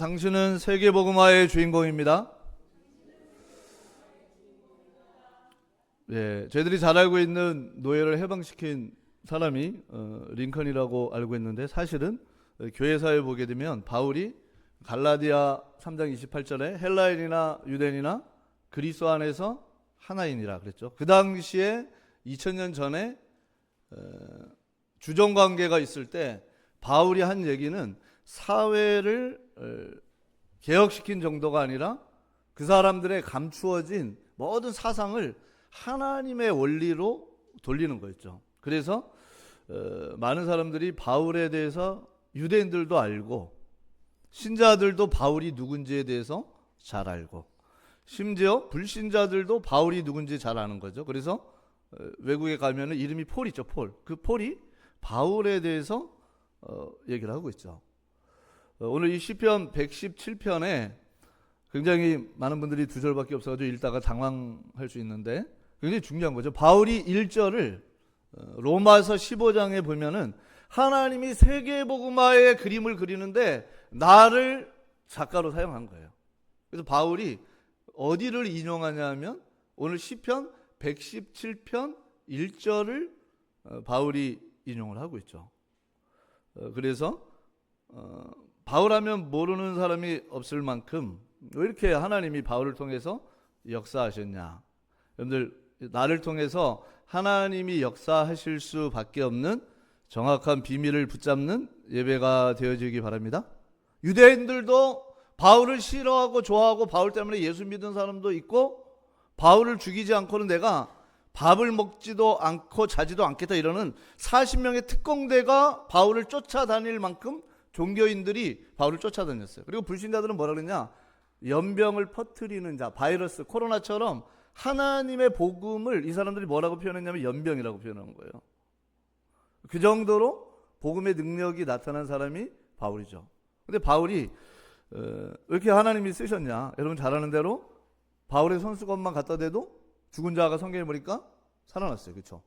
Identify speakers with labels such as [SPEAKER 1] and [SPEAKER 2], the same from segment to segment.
[SPEAKER 1] 당신은 세계복음화의 주인공입니다. 예, 저희들이 잘 알고 있는 노예를 해방시킨 사람이 링컨이라고 알고 있는데, 사실은 교회사에 보게 되면 바울이 갈라디아 3장 28절에 헬라인이나 유대인이나 그리스도 안에서 하나인이라 그랬죠. 그 당시에 2000년 전에 주종관계가 있을 때 바울이 한 얘기는 사회를 개혁시킨 정도가 아니라 그 사람들의 감추어진 모든 사상을 하나님의 원리로 돌리는 거였죠. 그래서 많은 사람들이 바울에 대해서, 유대인들도 알고 신자들도 바울이 누군지에 대해서 잘 알고, 심지어 불신자들도 바울이 누군지 잘 아는 거죠. 그래서 외국에 가면은 이름이 폴이죠. 폴. 그 폴이 바울에 대해서 얘기를 하고 있죠. 오늘 이 시편 117편에 굉장히 많은 분들이 두 절밖에 없어가지고 읽다가 당황할 수 있는데 굉장히 중요한 거죠. 바울이 1절을 로마서 15장에 보면은 하나님이 세계복음화의 그림을 그리는데 나를 작가로 사용한 거예요. 그래서 바울이 어디를 인용하냐 하면 오늘 시편 117편 1절을 바울이 인용을 하고 있죠. 그래서 바울하면 모르는 사람이 없을 만큼 왜 이렇게 하나님이 바울을 통해서 역사하셨냐. 여러분들, 나를 통해서 하나님이 역사하실 수밖에 없는 정확한 비밀을 붙잡는 예배가 되어지기 바랍니다. 유대인들도 바울을 싫어하고 좋아하고 바울 때문에 예수 믿은 사람도 있고, 바울을 죽이지 않고는 내가 밥을 먹지도 않고 자지도 않겠다 이러는 40명의 특공대가 바울을 쫓아다닐 만큼 종교인들이 바울을 쫓아다녔어요. 그리고 불신자들은 뭐라 그랬냐, 연병을 퍼뜨리는 자, 바이러스, 코로나처럼 하나님의 복음을 이 사람들이 뭐라고 표현했냐면 연병이라고 표현한 거예요. 그 정도로 복음의 능력이 나타난 사람이 바울이죠. 근데 바울이 왜 이렇게 하나님이 쓰셨냐, 여러분 잘 아는 대로 바울의 손수건만 갖다 대도 죽은 자가 성경에 보니까 살아났어요. 그렇죠?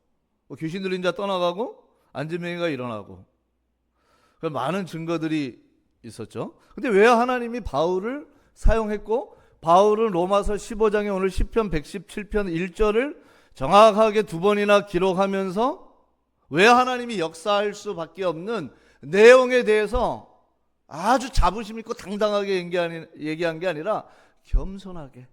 [SPEAKER 1] 귀신 들린 자 떠나가고 안진뱅이가 일어나고, 많은 증거들이 있었죠. 근데 왜 하나님이 바울을 사용했고, 바울은 로마서 15장에 오늘 시편 117편 1절을 정확하게 두 번이나 기록하면서 왜 하나님이 역사할 수밖에 없는 내용에 대해서 아주 자부심 있고 당당하게 얘기한 게 아니라 겸손하게,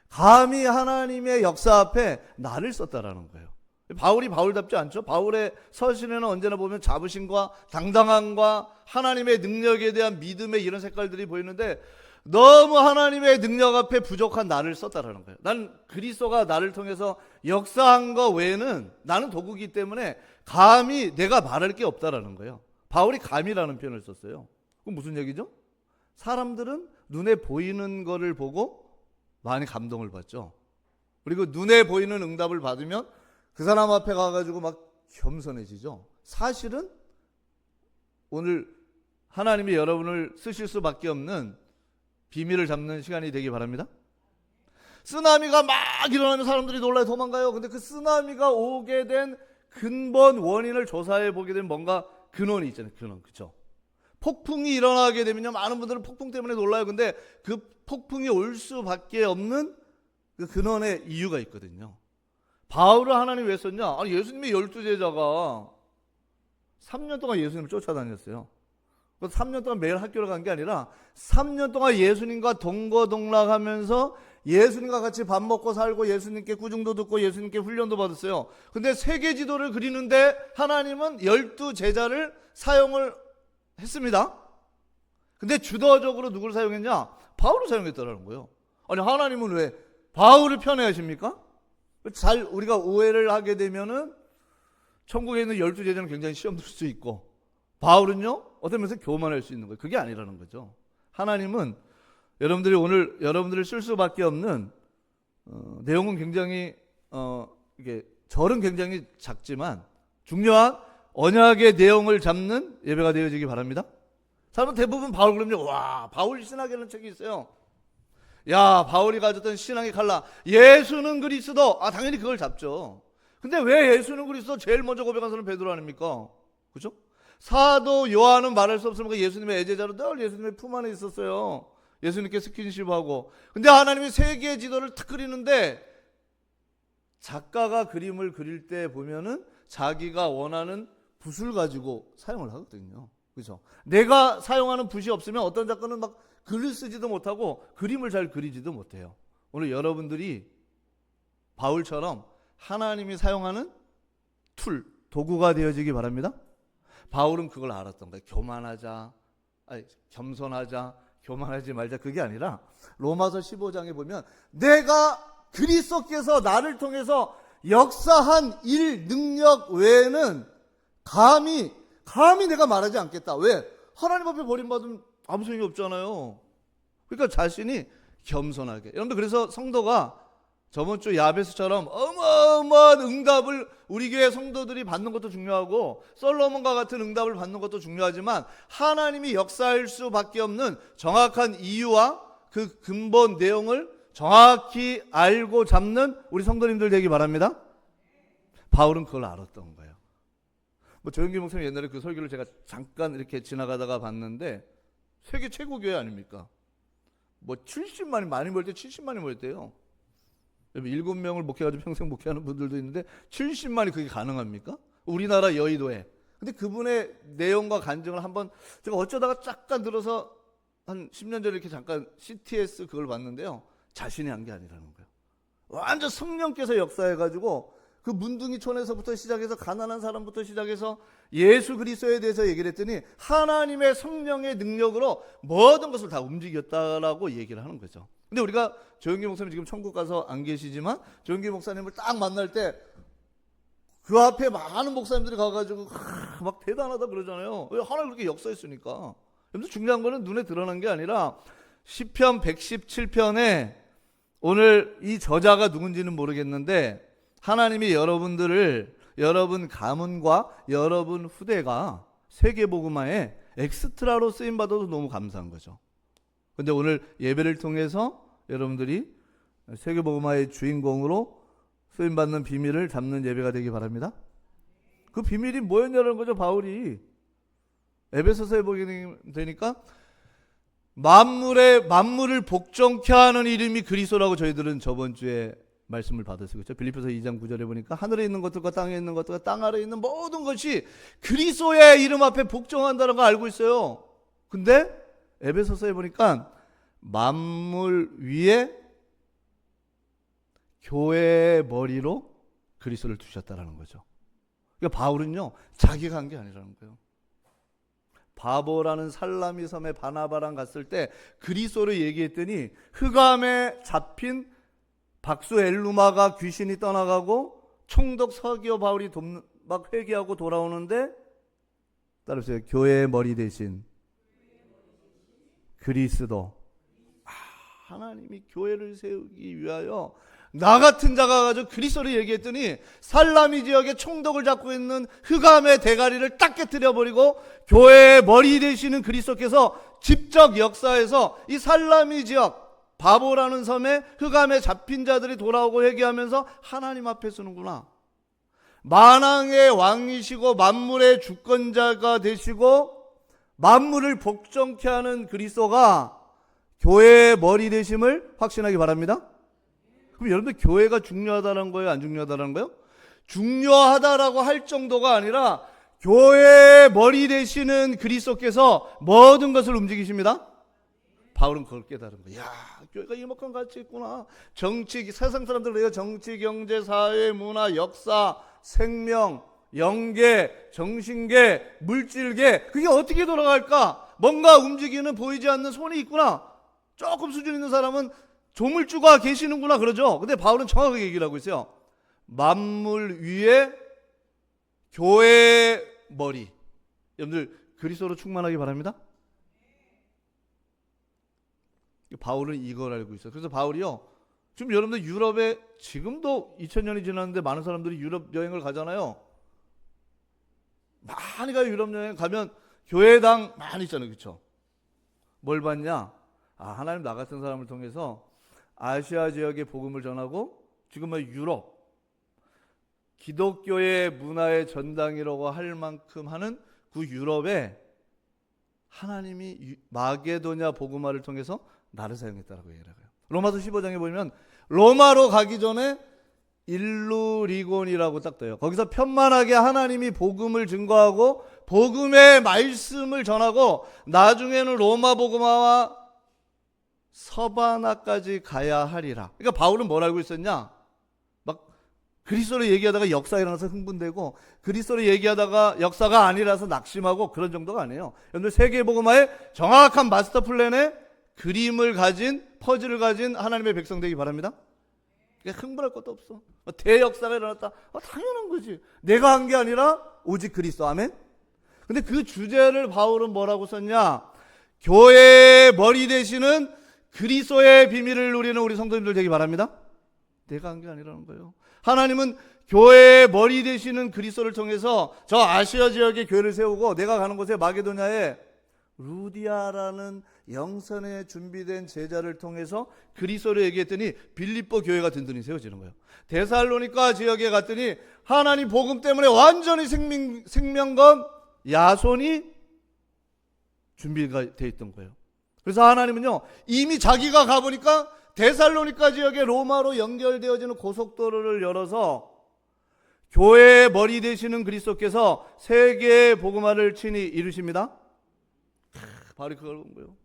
[SPEAKER 1] 감히 하나님의 역사 앞에 나를 썼다라는 거예요. 바울이 바울답지 않죠? 바울의 서신에는 언제나 보면 자부심과 당당함과 하나님의 능력에 대한 믿음의 이런 색깔들이 보이는데, 너무 하나님의 능력 앞에 부족한 나를 썼다라는 거예요. 난 그리스도가 나를 통해서 역사한 거 외에는 나는 도구이기 때문에 감히 내가 말할 게 없다라는 거예요. 바울이 감이라는 표현을 썼어요. 그럼 무슨 얘기죠? 사람들은 눈에 보이는 거를 보고 많이 감동을 받죠. 그리고 눈에 보이는 응답을 받으면 그 사람 앞에 가가지고 막 겸손해지죠. 사실은 오늘 하나님이 여러분을 쓰실 수밖에 없는 비밀을 잡는 시간이 되기 바랍니다. 쓰나미가 막 일어나면 사람들이 놀라요, 도망가요. 근데 그 쓰나미가 오게 된 근본 원인을 조사해 보게 되면 뭔가 근원이 있잖아요. 근원, 그렇죠? 폭풍이 일어나게 되면요, 많은 분들은 폭풍 때문에 놀라요. 근데 그 폭풍이 올 수밖에 없는 그 근원의 이유가 있거든요. 바울을 하나님이 왜 썼냐? 아니, 예수님의 12제자가 3년 동안 예수님을 쫓아다녔어요. 3년 동안 매일 학교를 간 게 아니라 3년 동안 예수님과 동거동락하면서 예수님과 같이 밥 먹고 살고 예수님께 구중도 듣고 예수님께 훈련도 받았어요. 근데 세계 지도를 그리는데 하나님은 12제자를 사용을 했습니다. 근데 주도적으로 누구를 사용했냐? 바울을 사용했다는 거예요. 아니, 하나님은 왜 바울을 편애하십니까? 잘 우리가 오해를 하게 되면은 천국에 있는 12제자는 굉장히 시험 들 수 있고, 바울은요, 어떤 면에서 교만할 수 있는 거예요. 그게 아니라는 거죠. 하나님은 여러분들이 오늘 여러분들을 쓸 수밖에 없는 내용은 굉장히 이게 절은 굉장히 작지만 중요한 언약의 내용을 잡는 예배가 되어지기 바랍니다. 사람은 대부분 바울 그러면 와, 바울 신학이라는 책이 있어요. 야, 바울이 가졌던 신앙의 칼라, 예수는 그리스도. 당연히 그걸 잡죠. 근데 왜 예수는 그리스도 제일 먼저 고백한 사람은 베드로 아닙니까? 그죠? 사도 요한은 말할 수 없습니까? 예수님의 애제자로 늘 예수님의 품 안에 있었어요. 예수님께 스킨십하고. 근데 하나님이 세계의 지도를 탁 그리는데 작가가 그림을 그릴 때 보면은 자기가 원하는 붓을 가지고 사용을 하거든요. 그렇죠? 내가 사용하는 붓이 없으면 어떤 작가는 막 글을 쓰지도 못하고 그림을 잘 그리지도 못해요. 오늘 여러분들이 바울처럼 하나님이 사용하는 툴, 도구가 되어지기 바랍니다. 바울은 그걸 알았던 거예요. 겸손하자, 교만하지 말자, 그게 아니라 로마서 15장에 보면 내가 그리스도께서 나를 통해서 역사한 일, 능력 외에는 감히 내가 말하지 않겠다. 왜? 하나님 앞에 버림받으면 아무 소용이 없잖아요. 그러니까 자신이 겸손하게. 여러분들, 그래서 성도가 저번 주 야베스처럼 어마어마한 응답을 우리 교회 성도들이 받는 것도 중요하고 솔로몬과 같은 응답을 받는 것도 중요하지만 하나님이 역사할 수밖에 없는 정확한 이유와 그 근본 내용을 정확히 알고 잡는 우리 성도님들 되기 바랍니다. 바울은 그걸 알았던 거예요. 조영기 목사님 옛날에 그 설교를 제가 잠깐 이렇게 지나가다가 봤는데 세계 최고 교회 아닙니까? 70만이, 많이 모일 때 70만이 모였대요. 7명을 목회가지고 평생 목회하는 분들도 있는데 70만이 그게 가능합니까? 우리나라 여의도에. 근데 그분의 내용과 간증을 한번 제가 어쩌다가 잠깐 들어서 한 10년 전에 이렇게 잠깐 CTS 그걸 봤는데요. 자신이 한 게 아니라는 거예요. 완전 성령께서 역사해가지고 그 문둥이촌에서부터 시작해서 가난한 사람부터 시작해서 예수 그리스도에 대해서 얘기를 했더니 하나님의 성령의 능력으로 모든 것을 다 움직였다라고 얘기를 하는 거죠. 근데 우리가 조영기 목사님 지금 천국 가서 안 계시지만 조영기 목사님을 딱 만날 때 그 앞에 많은 목사님들이 가가지고 막 대단하다 그러잖아요. 왜? 하나님 그렇게 역사했으니까. 여러분, 중요한 거는 눈에 드러난 게 아니라 시편 117편에 오늘 이 저자가 누군지는 모르겠는데 하나님이 여러분들을, 여러분 가문과 여러분 후대가 세계복음화에 엑스트라로 쓰임받아도 너무 감사한 거죠. 근데 오늘 예배를 통해서 여러분들이 세계복음화의 주인공으로 쓰임받는 비밀을 잡는 예배가 되기 바랍니다. 그 비밀이 뭐였냐는 거죠. 바울이 에베소서에 보게 되니까 만물을 복종케 하는 이름이 그리스도라고 저희들은 저번 주에 말씀을 받았어요. 그렇죠? 빌립보서 2장 9절에 보니까 하늘에 있는 것들과 땅에 있는 것들과 땅 아래에 있는 모든 것이 그리스도의 이름 앞에 복종한다는 거 알고 있어요. 근데 에베소서에 보니까 만물 위에 교회의 머리로 그리스도를 두셨다라는 거죠. 그러니까 바울은요, 자기가 한 게 아니라는 거예요. 바보라는 살라미 섬에 바나바랑 갔을 때 그리스도를 얘기했더니 흑암에 잡힌 박수 엘루마가 귀신이 떠나가고 총독 서기오 바울이 막 회개하고 돌아오는데 따라서 교회의 머리 대신 그리스도. 하나님이 교회를 세우기 위하여 나 같은 자가 가지고 그리스도를 얘기했더니 살라미 지역에 총독을 잡고 있는 흑암의 대가리를 딱 깨뜨려 버리고 교회의 머리 되시는 그리스도께서 직접 역사해서 이 살라미 지역 바보라는 섬에 흑암에 잡힌 자들이 돌아오고 회개하면서 하나님 앞에 서는구나. 만왕의 왕이시고 만물의 주권자가 되시고 만물을 복종케 하는 그리스도가 교회의 머리 되심을 확신하기 바랍니다. 그럼 여러분들 교회가 중요하다는 거예요? 안 중요하다는 거예요? 중요하다라고 할 정도가 아니라 교회의 머리 되시는 그리스도께서 모든 것을 움직이십니다. 바울은 그걸 깨달은 거예요. 야, 교회가 이만큼 가치 있구나. 정치, 세상 사람들 우리가 정치, 경제, 사회, 문화, 역사, 생명, 영계, 정신계, 물질계, 그게 어떻게 돌아갈까? 뭔가 움직이는 보이지 않는 손이 있구나. 조금 수준 있는 사람은 조물주가 계시는구나 그러죠. 근데 바울은 정확하게 얘기를 하고 있어요. 만물 위에 교회의 머리. 여러분들 그리스도로 충만하기 바랍니다. 바울은 이걸 알고 있어요. 그래서 바울이요, 지금 여러분들 유럽에 지금도 2000년이 지났는데 많은 사람들이 유럽 여행을 가잖아요. 많이 가요. 유럽 여행 가면 교회당 많이 있잖아요. 그렇죠? 뭘 봤냐? 하나님 나 같은 사람을 통해서 아시아 지역에 복음을 전하고 지금 유럽 기독교의 문화의 전당이라고 할 만큼 하는 그 유럽에 하나님이 마게도냐 복음화를 통해서 나를 사용했다라고 얘기를 해요. 로마서 15장에 보면 로마로 가기 전에 일루리곤이라고 딱 떠요. 거기서 편만하게 하나님이 복음을 증거하고 복음의 말씀을 전하고 나중에는 로마 복음화와 서바나까지 가야 하리라. 그러니까 바울은 뭘 알고 있었냐? 막 그리스도를 얘기하다가 역사가 일어나서 흥분되고 그리스도를 얘기하다가 역사가 아니라서 낙심하고 그런 정도가 아니에요. 여러분들 세계 복음화의 정확한 마스터 플랜의 그림을 가진 퍼즐을 가진 하나님의 백성 되기 바랍니다. 흥분할 것도 없어. 대역사가 일어났다. 당연한 거지. 내가 한 게 아니라 오직 그리스도. 아멘. 근데 그 주제를 바울은 뭐라고 썼냐? 교회의 머리 되시는 그리스도의 비밀을 누리는 우리 성도님들 되기 바랍니다. 내가 한 게 아니라는 거예요. 하나님은 교회의 머리 되시는 그리스도를 통해서 저 아시아 지역에 교회를 세우고 내가 가는 곳에 마게도냐에 루디아라는 영선에 준비된 제자를 통해서 그리스도를 얘기했더니 빌립보 교회가 든든히 세워지는 거예요. 데살로니가 지역에 갔더니 하나님 복음 때문에 완전히 생명검 야손이 준비가 돼 있던 거예요. 그래서 하나님은요 이미 자기가 가보니까 데살로니가 지역에 로마로 연결되어지는 고속도로를 열어서 교회의 머리 되시는 그리스도께서 세계의 복음화를 친히 이루십니다. 바로 그걸 본 거예요.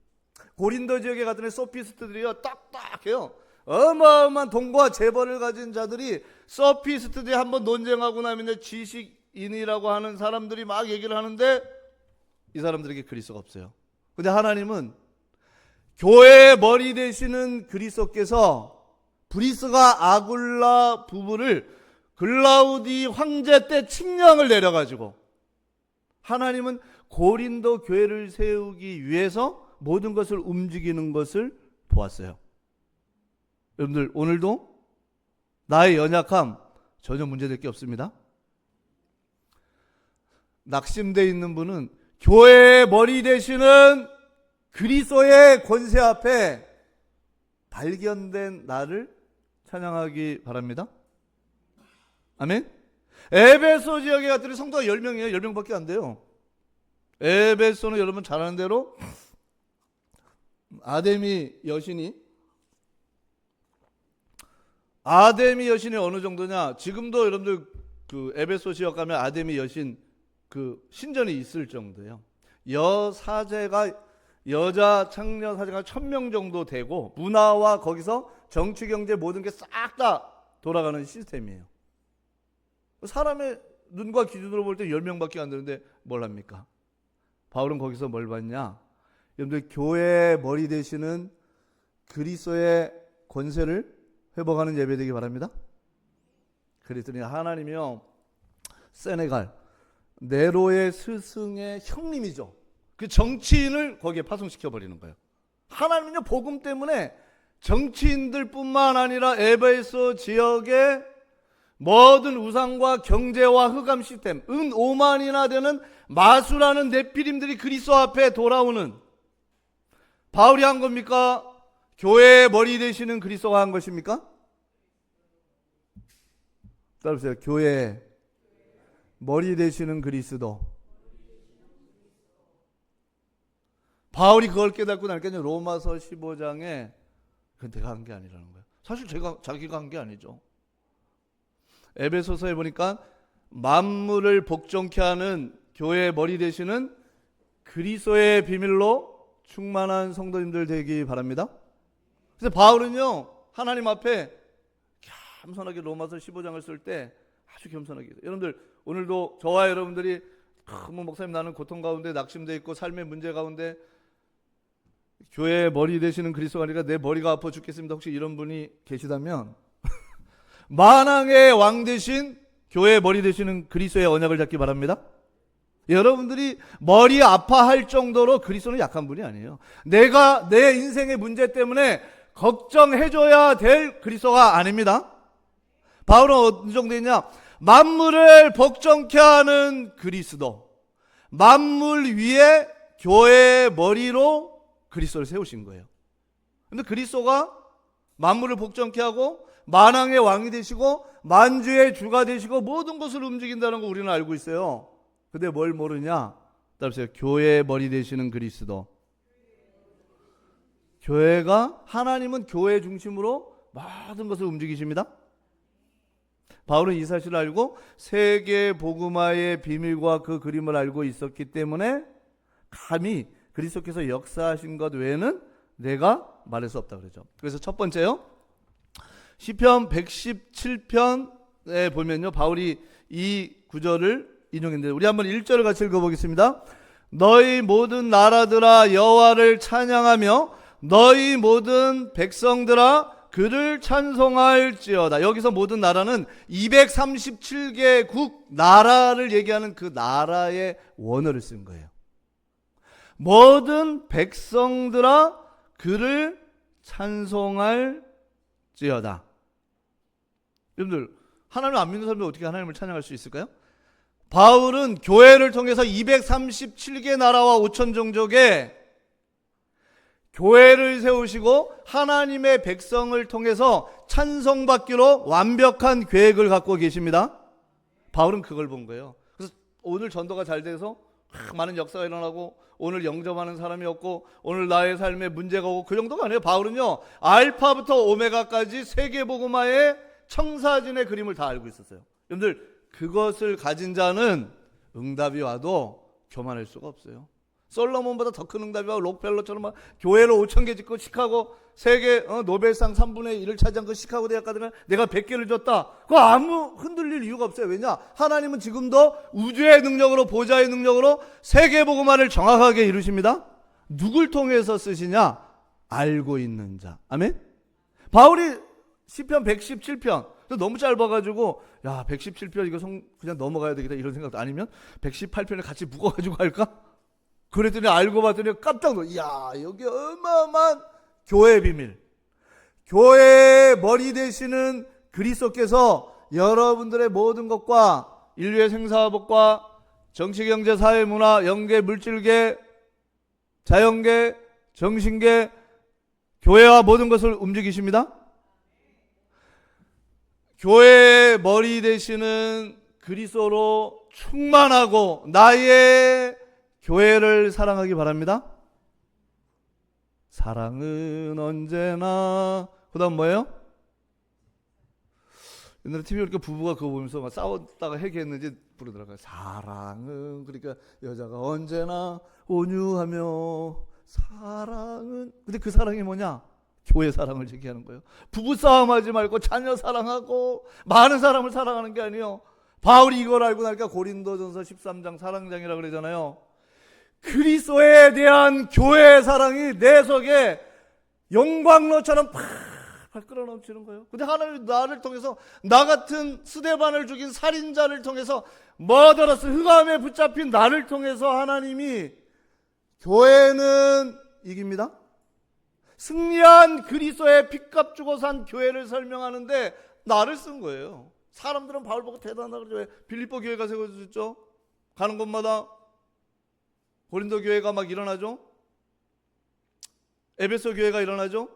[SPEAKER 1] 고린도 지역에 갔더니 소피스트들이요 딱딱해요. 어마어마한 돈과 재벌을 가진 자들이 소피스트들이 한번 논쟁하고 나면 지식인이라고 하는 사람들이 막 얘기를 하는데 이 사람들에게 그리스도가 없어요. 근데 하나님은 교회의 머리 되시는 그리스도께서 브리스가 아굴라 부부를 글라우디 황제 때 칙령을 내려가지고 하나님은 고린도 교회를 세우기 위해서 모든 것을 움직이는 것을 보았어요. 여러분들 오늘도 나의 연약함 전혀 문제될 게 없습니다. 낙심되어 있는 분은 교회의 머리 되시는 그리스도의 권세 앞에 발견된 나를 찬양하기 바랍니다. 아멘. 에베소 지역에 갔더니 성도가 10명이에요. 10명밖에 안 돼요. 에베소는 여러분 잘 아는 대로 아데미 여신이 어느 정도냐? 지금도 여러분들 그 에베소 지역 가면 아데미 여신 그 신전이 있을 정도예요. 여자 창녀 사제가 1000명 정도 되고 문화와 거기서 정치 경제 모든 게 싹 다 돌아가는 시스템이에요. 사람의 눈과 기준으로 볼 때 10명밖에 안 되는데 뭘 합니까? 바울은 거기서 뭘 봤냐? 여러분들 교회의 머리 되시는 그리스도의 권세를 회복하는 예배 되기 바랍니다. 그랬더니 하나님이요 세네갈 네로의 스승의 형님이죠. 그 정치인을 거기에 파송시켜 버리는 거예요. 하나님은요 복음 때문에 정치인들 뿐만 아니라 에베소 지역의 모든 우상과 경제와 흑암 시스템, 은 5만이나 되는 마술하는 네피림들이 그리스도 앞에 돌아오는, 바울이 한 겁니까? 교회의 머리 되시는 그리스도가 한 것입니까? 따라보세요. 교회의 머리 되시는 그리스도. 바울이 그걸 깨닫고 나니까 로마서 15장에 그건 내가 한 게 아니라는 거예요. 사실 자기가 한 게 아니죠. 에베소서에 보니까 만물을 복종케 하는 교회의 머리 되시는 그리스도의 비밀로 충만한 성도님들 되기 바랍니다. 그래서 바울은요 하나님 앞에 겸손하게 로마서 15장을 쓸 때 아주 겸손하게, 여러분들 오늘도 저와 여러분들이 목사님 나는 고통 가운데 낙심되어 있고 삶의 문제 가운데 교회의 머리 되시는 그리스도가 아니라 내 머리가 아파 죽겠습니다. 혹시 이런 분이 계시다면 만왕의 왕 되신 교회의 머리 되시는 그리스도의 언약을 잡기 바랍니다. 여러분들이 머리 아파할 정도로 그리스도는 약한 분이 아니에요. 내가 내 인생의 문제 때문에 걱정해줘야 될 그리스도가 아닙니다. 바울은 어느 정도 있냐? 만물을 복종케 하는 그리스도, 만물 위에 교회의 머리로 그리스도를 세우신 거예요. 근데 그리스도가 만물을 복종케 하고 만왕의 왕이 되시고 만주의 주가 되시고 모든 것을 움직인다는 거 우리는 알고 있어요. 근데 뭘 모르냐? 따라서 교회의 머리 되시는 그리스도. 교회가, 하나님은 교회 중심으로 모든 것을 움직이십니다. 바울은 이 사실을 알고 세계 복음화의 비밀과 그 그림을 알고 있었기 때문에 감히 그리스도께서 역사하신 것 외에는 내가 말할 수 없다 그러죠. 그래서 첫 번째요, 시편 117편에 보면요, 바울이 이 구절을 인용했는데, 우리 한번 1절을 같이 읽어보겠습니다. 너희 모든 나라들아 여호와를 찬양하며 너희 모든 백성들아 그를 찬송할지어다. 여기서 모든 나라는 237개국 나라를 얘기하는 그 나라의 원어를 쓴 거예요. 모든 백성들아 그를 찬송할지어다. 여러분들, 하나님을 안 믿는 사람들 어떻게 하나님을 찬양할 수 있을까요? 바울은 교회를 통해서 237개 나라와 5천 종족의 교회를 세우시고 하나님의 백성을 통해서 찬송받기로 완벽한 계획을 갖고 계십니다. 바울은 그걸 본 거예요. 그래서 오늘 전도가 잘 돼서 많은 역사가 일어나고 오늘 영접하는 사람이 없고 오늘 나의 삶에 문제가 오고 그 정도가 아니에요. 바울은요, 알파부터 오메가까지 세계복음화의 청사진의 그림을 다 알고 있었어요. 여러분들, 그것을 가진 자는 응답이 와도 교만할 수가 없어요. 솔로몬보다 더 큰 응답이 와도 록펠러처럼 막 교회를 5,000개 짓고 시카고 세계 노벨상 3분의 1을 차지한 그 시카고 대학가들은 내가 100개를 줬다. 그거 아무 흔들릴 이유가 없어요. 왜냐? 하나님은 지금도 우주의 능력으로, 보좌의 능력으로 세계복음화를 정확하게 이루십니다. 누굴 통해서 쓰시냐? 알고 있는 자. 아멘? 바울이 시편 117편 너무 짧아가지고 야 117편 이거 그냥 넘어가야 되겠다 이런 생각도, 아니면 118편을 같이 묶어가지고 할까? 그랬더니 알고 봤더니 깜짝 놀라. 이야, 여기 어마어마한 교회의 비밀, 교회의 머리 되시는 그리스도께서 여러분들의 모든 것과 인류의 생사화복과 정치, 경제, 사회, 문화, 영계, 물질계, 자연계, 정신계, 교회와 모든 것을 움직이십니다. 교회의 머리 되시는 그리스도로 충만하고 나의 교회를 사랑하기 바랍니다. 사랑은 언제나, 그 다음 뭐예요? 옛날에 TV에 이렇게 부부가 그거 보면서 막 싸웠다가 해결했는지 부르더라고요. 사랑은, 그러니까 여자가 언제나 온유하며, 사랑은, 근데 그 사랑이 뭐냐? 교회 사랑을 얘기하는 거예요. 부부 싸움하지 말고 자녀 사랑하고 많은 사람을 사랑하는 게 아니에요. 바울이 이걸 알고 나니까 고린도전서 13장 사랑장이라고 그러잖아요. 그리스도에 대한 교회의 사랑이 내 속에 영광로처럼 팍 끌어넘치는 거예요. 근데 하나님이 나를 통해서, 나 같은 스데반을 죽인 살인자를 통해서, 머더러스 흑암에 붙잡힌 나를 통해서 하나님이 교회는 이깁니다. 승리한 그리스도의 핏값 주고 산 교회를 설명하는데 나를 쓴 거예요. 사람들은 바울 보고 대단하다 그러죠. 왜? 빌립보 교회가 세워졌죠. 가는 곳마다 고린도 교회가 막 일어나죠. 에베소 교회가 일어나죠.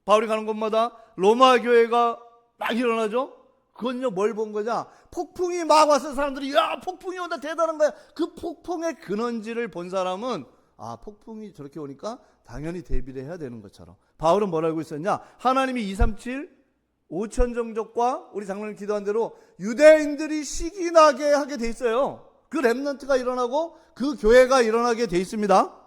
[SPEAKER 1] 바울이 가는 곳마다 로마 교회가 막 일어나죠. 그건요, 뭘 본 거냐? 폭풍이 막 와서 사람들이 야 폭풍이 온다, 대단한 거야. 그 폭풍의 근원지를 본 사람은 아, 폭풍이 저렇게 오니까 당연히 대비를 해야 되는 것처럼. 바울은 뭘 알고 있었냐? 하나님이 237 5천 종족과 우리 장로님 기도한 대로 유대인들이 시기나게 하게 돼 있어요. 그 렘넌트가 일어나고 그 교회가 일어나게 돼 있습니다.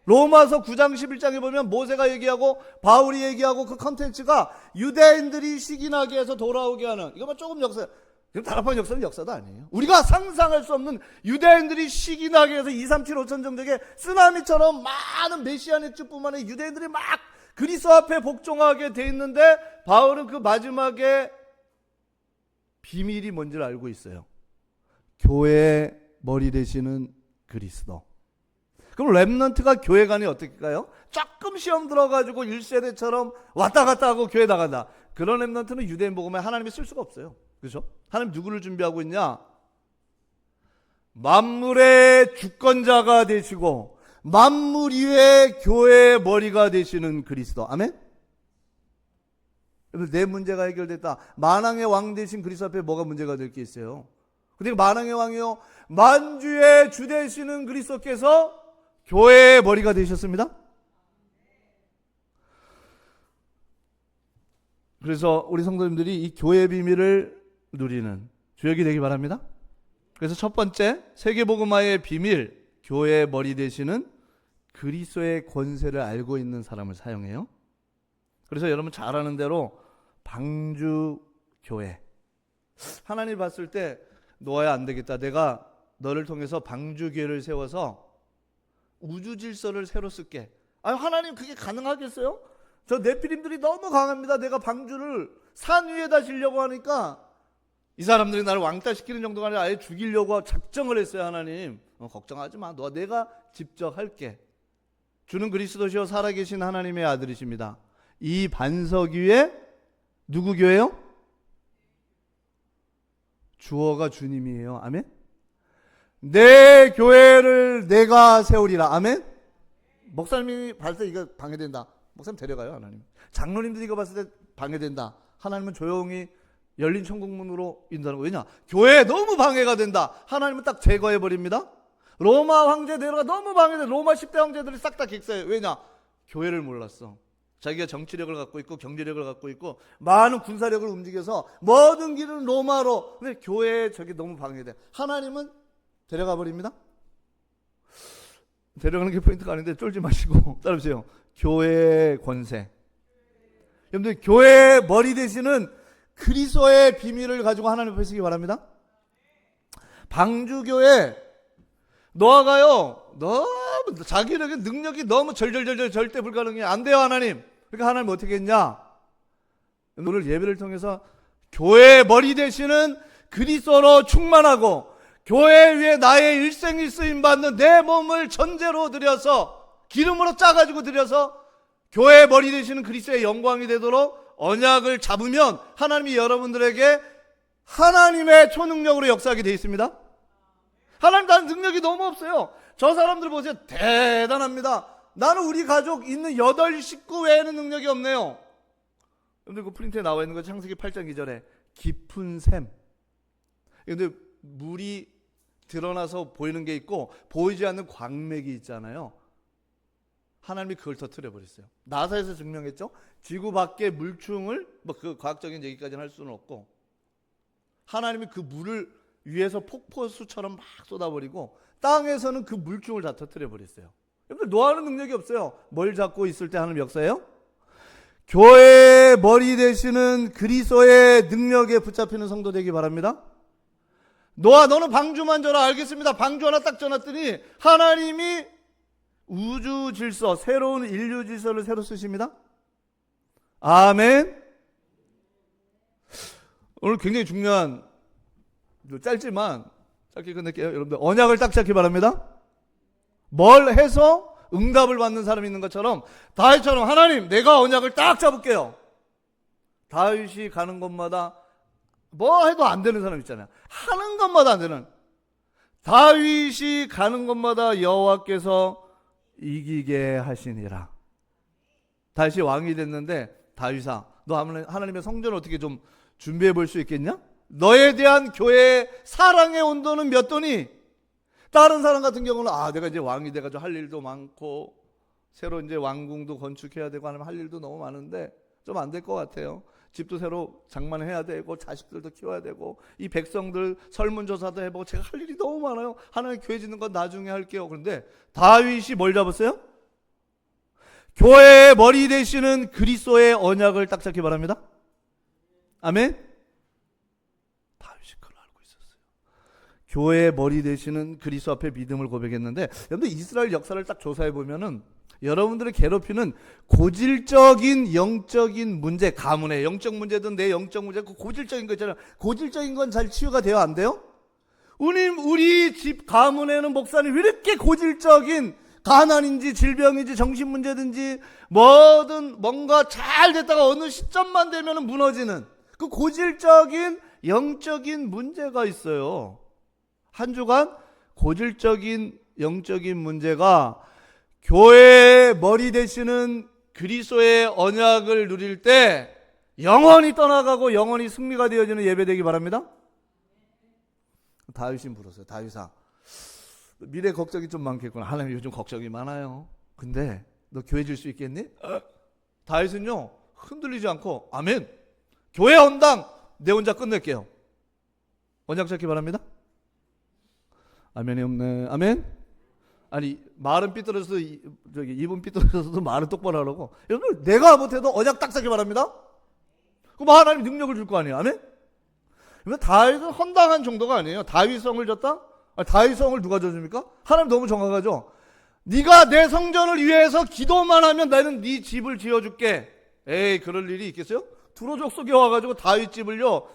[SPEAKER 1] 로마서 9장 11장에 보면 모세가 얘기하고 바울이 얘기하고 그 컨텐츠가 유대인들이 시기나게 해서 돌아오게 하는, 이거만 조금 역사, 지금 다락방 역사는 역사도 아니에요. 우리가 상상할 수 없는 유대인들이 시기나게 해서 237 5천 종족의 쓰나미처럼 많은 메시아니츠뿐만 아니라 유대인들이 막 그리스도 앞에 복종하게 돼 있는데, 바울은 그 마지막에 비밀이 뭔지를 알고 있어요. 교회의 머리 되시는 그리스도. 그럼 렘넌트가 교회 간이 어떨까요? 조금 시험 들어가지고 1세대처럼 왔다 갔다 하고 교회 나간다. 그런 렘넌트는 유대인 복음에 하나님이 쓸 수가 없어요. 그렇죠? 하나님 누구를 준비하고 있냐? 만물의 주권자가 되시고 만물 위에 교회의 머리가 되시는 그리스도. 아멘? 내 문제가 해결됐다. 만왕의 왕 되신 그리스도 앞에 뭐가 문제가 될 게 있어요? 근데 만왕의 왕이요 만주의 주 되시는 그리스도께서 교회의 머리가 되셨습니다. 그래서 우리 성도님들이 이 교회의 비밀을 누리는 주역이 되기 바랍니다. 그래서 첫 번째 세계복음화의 비밀, 교회의 머리 되시는 그리스도의 권세를 알고 있는 사람을 사용해요. 그래서 여러분 잘 아는 대로 방주교회, 하나님 봤을 때 놓아야 안 되겠다, 내가 너를 통해서 방주교회를 세워서 우주 질서를 새로 쓸게. 아니 하나님 그게 가능하겠어요? 저 네피림들이 너무 강합니다. 내가 방주를 산 위에다 지려고 하니까 이 사람들이 나를 왕따시키는 정도가 아니라 아예 죽이려고 작정을 했어요. 하나님 걱정하지 마, 너 내가 직접 할게. 주는 그리스도시요 살아계신 하나님의 아들이십니다. 이 반석 위에 누구 교회요? 주어가 주님이에요. 아멘. 내 교회를 내가 세우리라. 아멘. 목사님이 봤을 때 이거 방해된다, 목사님 데려가요. 하나님. 장로님들이 이거 봤을 때 방해된다, 하나님은 조용히 열린 천국문으로 인도하는 거예요. 왜냐? 교회에 너무 방해가 된다, 하나님은 딱 제거해 버립니다. 로마 황제대로가 너무 방해돼. 로마 10대 황제들이 싹 다 객사해요. 왜냐? 교회를 몰랐어. 자기가 정치력을 갖고 있고 경제력을 갖고 있고 많은 군사력을 움직여서 모든 길은 로마로. 근데 교회에 저게 너무 방해돼. 하나님은 데려가 버립니다. 데려가는 게 포인트가 아닌데 쫄지 마시고 따라오세요. 교회의 권세. 여러분들 교회의 머리 되시는 그리스도의 비밀을 가지고 하나님 앞에 서기 바랍니다. 방주교회 노아가요 너무 자기에게 능력이 너무 절대 불가능해. 안 돼요 하나님. 그러니까 하나님 어떻게 했냐? 오늘 예배를 통해서 교회의 머리 되시는 그리스도로 충만하고 교회 위에 나의 일생일 쓰임 받는 내 몸을 전제로 드려서 기름으로 짜가지고 드려서 교회의 머리 되시는 그리스도의 영광이 되도록 언약을 잡으면 하나님이 여러분들에게 하나님의 초능력으로 역사하게 되어 있습니다. 하나님, 나는 능력이 너무 없어요. 저 사람들 보세요. 대단합니다. 나는 우리 가족 있는 8 식구 외에는 능력이 없네요. 여러분들 그 프린트에 나와 있는 거 창세기 8장 2절에 깊은 샘. 근데 물이 드러나서 보이는 게 있고 보이지 않는 광맥이 있잖아요. 하나님이 그걸 터뜨려 버렸어요. 나사에서 증명했죠. 지구 밖에 물충을 그 과학적인 얘기까지는 할 수는 없고 하나님이 그 물을 위에서 폭포수처럼 막 쏟아버리고 땅에서는 그 물충을 다 터뜨려 버렸어요. 여러분들 노아는 능력이 없어요. 뭘 잡고 있을 때 하는 역사예요? 교회의 머리 되시는 그리스도의 능력에 붙잡히는 성도 되기 바랍니다. 노아 너는 방주만 줘라. 알겠습니다. 방주 하나 딱 줘놨더니 하나님이 우주 질서, 새로운 인류 질서를 새로 쓰십니다. 아멘. 오늘 굉장히 중요한, 짧지만 짧게 끝낼게요. 여러분들 언약을 딱 잡기 바랍니다. 뭘 해서 응답을 받는 사람이 있는 것처럼 다윗처럼 하나님 내가 언약을 딱 잡을게요. 다윗이 가는 곳마다 뭐 해도 안 되는 사람 있잖아요. 하는 것마다 안 되는. 다윗이 가는 곳마다 여호와께서 이기게 하시니라. 다윗이 왕이 됐는데 다윗아 너 하나님의 성전을 어떻게 좀 준비해 볼 수 있겠냐? 너에 대한 교회의 사랑의 온도는 몇 도니? 다른 사람 같은 경우는 내가 이제 왕이 돼가지고 할 일도 많고 새로 이제 왕궁도 건축해야 되고 하면 할 일도 너무 많은데 좀 안 될 것 같아요. 집도 새로 장만해야 되고 자식들도 키워야 되고 이 백성들 설문조사도 해보고 제가 할 일이 너무 많아요. 하나님 교회 짓는 건 나중에 할게요. 그런데 다윗이 뭘 잡았어요? 교회의 머리 되시는 그리스도의 언약을 딱 잡기 바랍니다. 아멘. 다윗이 그걸 알고 있었어요. 교회의 머리 되시는 그리스도 앞에 믿음을 고백했는데 여러분들 이스라엘 역사를 딱 조사해 보면은 여러분들을 괴롭히는 고질적인 영적인 문제, 가문의 영적 문제든 내 영적 문제, 그 고질적인 거 있잖아요. 고질적인 건 잘 치유가 돼요? 안 돼요? 우리 집 가문에는 목사님 왜 이렇게 고질적인 가난인지 질병인지 정신 문제든지 뭐든 뭔가 잘 됐다가 어느 시점만 되면 무너지는 그 고질적인 영적인 문제가 있어요. 한 주간 고질적인 영적인 문제가 교회의 머리 되시는 그리스도의 언약을 누릴 때 영원히 떠나가고 영원히 승리가 되어지는 예배 되기 바랍니다. 다윗이 물었어요. 다윗아, 미래 걱정이 좀 많겠구나. 하나님 요즘 걱정이 많아요. 근데 너 교회 줄 수 있겠니? 다윗은요 흔들리지 않고 아멘. 교회 헌당 내 혼자 끝낼게요. 언약 잡기 바랍니다. 아멘이 없네. 아멘. 아니 말은 삐뚤어져서 입은 삐뚤어져서도 말은 똑바로 하라고. 여러분 내가 못해도 언약 딱 잡기 바랍니다. 그럼 하나님 능력을 줄 거 아니에요. 아멘. 그러면 다윗은 헌당한 정도가 아니에요. 다윗성을 줬다? 다윗성을 누가 줘줍니까? 하나님 너무 정확하죠. 네가 내 성전을 위해서 기도만 하면 나는 네 집을 지어줄게. 에이 그럴 일이 있겠어요? 두로 족속에 와가지고 다윗 집을요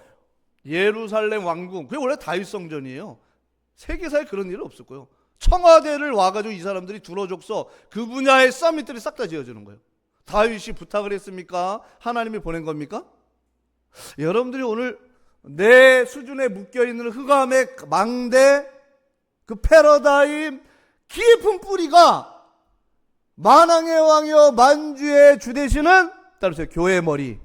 [SPEAKER 1] 예루살렘 왕궁, 그게 원래 다윗 성전이에요. 세계사에 그런 일은 없었고요. 청와대를 와가지고 이 사람들이 두로 족속 그 분야의 서밋들이 싹 다 지어주는 거예요. 다윗이 부탁을 했습니까? 하나님이 보낸 겁니까? 여러분들이 오늘 내 수준에 묶여있는 흑암의 망대, 그 패러다임 깊은 뿌리가 만왕의 왕이여 만주의 주 되시는, 따르세요, 교회의 머리,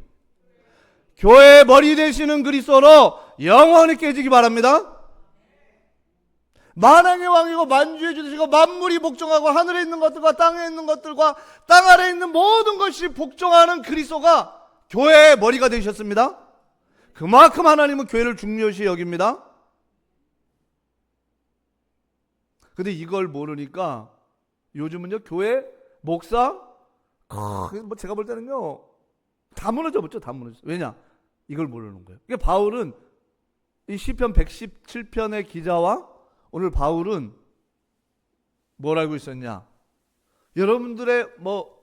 [SPEAKER 1] 교회의 머리 되시는 그리스도로 영원히 깨지기 바랍니다. 만왕의 왕이고 만주의 주 되시고 만물이 복종하고 하늘에 있는 것들과 땅에 있는 것들과 땅 아래에 있는 모든 것이 복종하는 그리스도가 교회의 머리가 되셨습니다. 그만큼 하나님은 교회를 중요시 여깁니다. 근데 이걸 모르니까 요즘은요 교회 목사 뭐 제가 볼 때는요 다 무너져 버렸죠. 다 무너져. 왜냐? 이걸 모르는 거예요. 그러니까 바울은 이 시편 117편의 기자와 오늘 바울은 뭘 알고 있었냐? 여러분들의 뭐